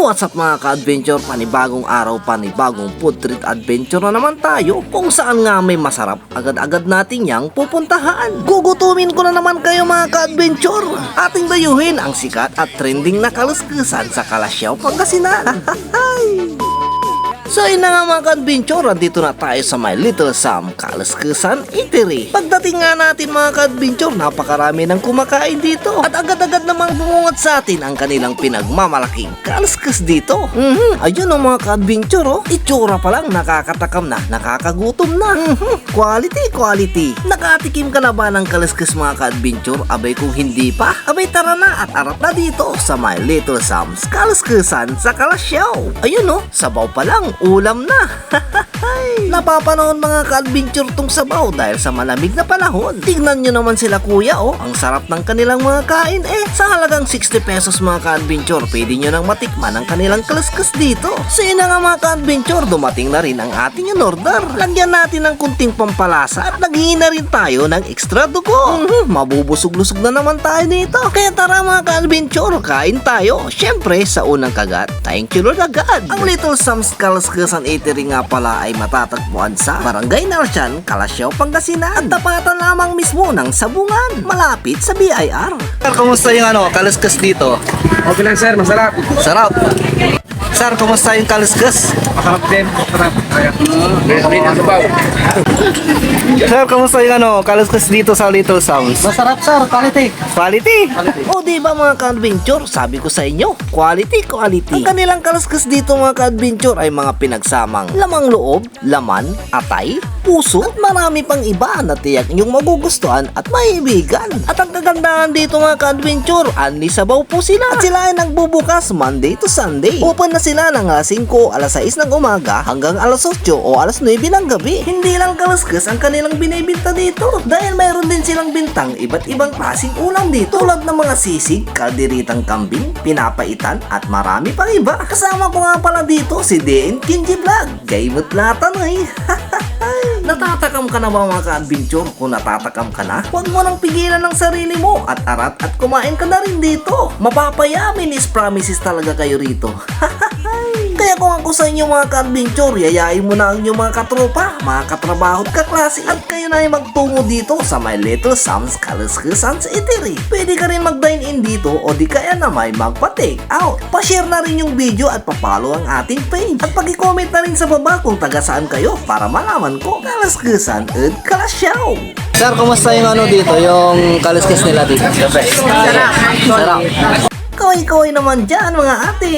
So what's up mga ka-adventure, panibagong araw, panibagong food treat adventure na naman tayo, kung saan nga may masarap agad-agad natin yang pupuntahan. Gugutumin ko na naman kayo mga ka-adventure. Ating dayuhin ang sikat at trending na kalusküsan sa Calasiao, Pangasinan. So yun na nga mga ka-adventure, andito na tayo sa My Little Sam Kalusküsan Eatery. Pagdating nga natin mga ka-adventure, napakarami ng kumakain dito. At agad-agad namang bumungat sa atin ang kanilang pinagmamalaking kaluskus dito. Ayun o mga ka-adventure, oh. Itsura pa lang nakakatakam na, nakakagutom na. Quality, quality. Nakatikim ka na ba ng kaluskus mga ka-adventure? Abay kung hindi pa, abay tara na at arap na dito sa My Little Sam's Kalusküsan sa Calasiao. Ayun o, sabaw pa lang, ulam na. Napapanood mga ka-adventure tong sabaw dahil sa malamig na panahon. Tignan nyo naman sila kuya, oh. Ang sarap ng kanilang mga kain sa halagang 60 pesos mga ka-adventure, pwede nyo nang matikman ang kanilang kaluskus dito. So yun na nga mga ka-adventure, dumating na rin ang ating in-order. Lagyan natin ng kunting pampalasa at naghihin na rin tayo ng extra dugo. Mabubusog-lusog na naman tayo dito. Kaya tara mga ka-adventure, kain tayo. Syempre sa unang kagat, thank you Lord agad. Ang Little Sam's Kalusküsan Eatery nga pala ay matatagpuan sa Barangay Narcian, Calasiao, Pangasinan. At tapatan lamang mismo ng Sabungan, malapit sa BIR. Sir, kumusta yung kaluskus dito? Okay lang sir, masarap. Sarap. Sir, kumusta yung kaluskus? Masarap din, masarap. Din ang sabaw. Sir, kumusta yung kaluskus dito sa Little Sam's? Masarap sir, quality. Quality? O diba mga ka-adventure, sabi ko sa inyo, quality, quality. Ang kanilang kaluskus dito mga ka-adventure ay mga pinagsamang lamang loob, laman, atay, puso, at marami pang iba na tiyak inyong magugustuhan at maibigan. At ang kagandahan dito mga ka-adventure, anli sabaw po sila. At sila ay nagbubukas Monday to Sunday. Open na sila ng alas 5, alas 6 ng umaga hanggang alas 8 o alas 9 ng gabi. Hindi lang kaluskus ang kanilang binibinta dito, dahil mayroon din silang bintang iba't ibang klaseng ulam dito, tulad ng mga sisig, kalderitang kambing, pinapaitan at marami pang iba. Kasama ko nga pala dito si DN Kinji Vlog. Gaymot latan ay. Natatakam ka na ba mga ka-adventure? Kung natatakam ka na, huwag mo nang pigilan ng sarili mo at arat at kumain ka na rin dito. Mapapayamin is promises talaga kayo rito. Kaya kung ako sa inyo mga ka-adventure, yayain mo na ang inyong mga katropa, mga katrabaho at kaklase, at kayo na ay magtungo dito sa My Little Sam's Kalusküsan Eatery. Pwede ka rin mag-dine in dito o di kaya na may magpa-take out. Pa-share na rin yung video at pa-follow ang ating page. At pag-i-comment na rin sa baba kung taga saan kayo para malaman ko Kalusküsan at Calasiao. Sir, kumusta yung dito, yung kaluskus nila dito? Sarap. Sarap. Kaway-kaway naman dyan mga ate.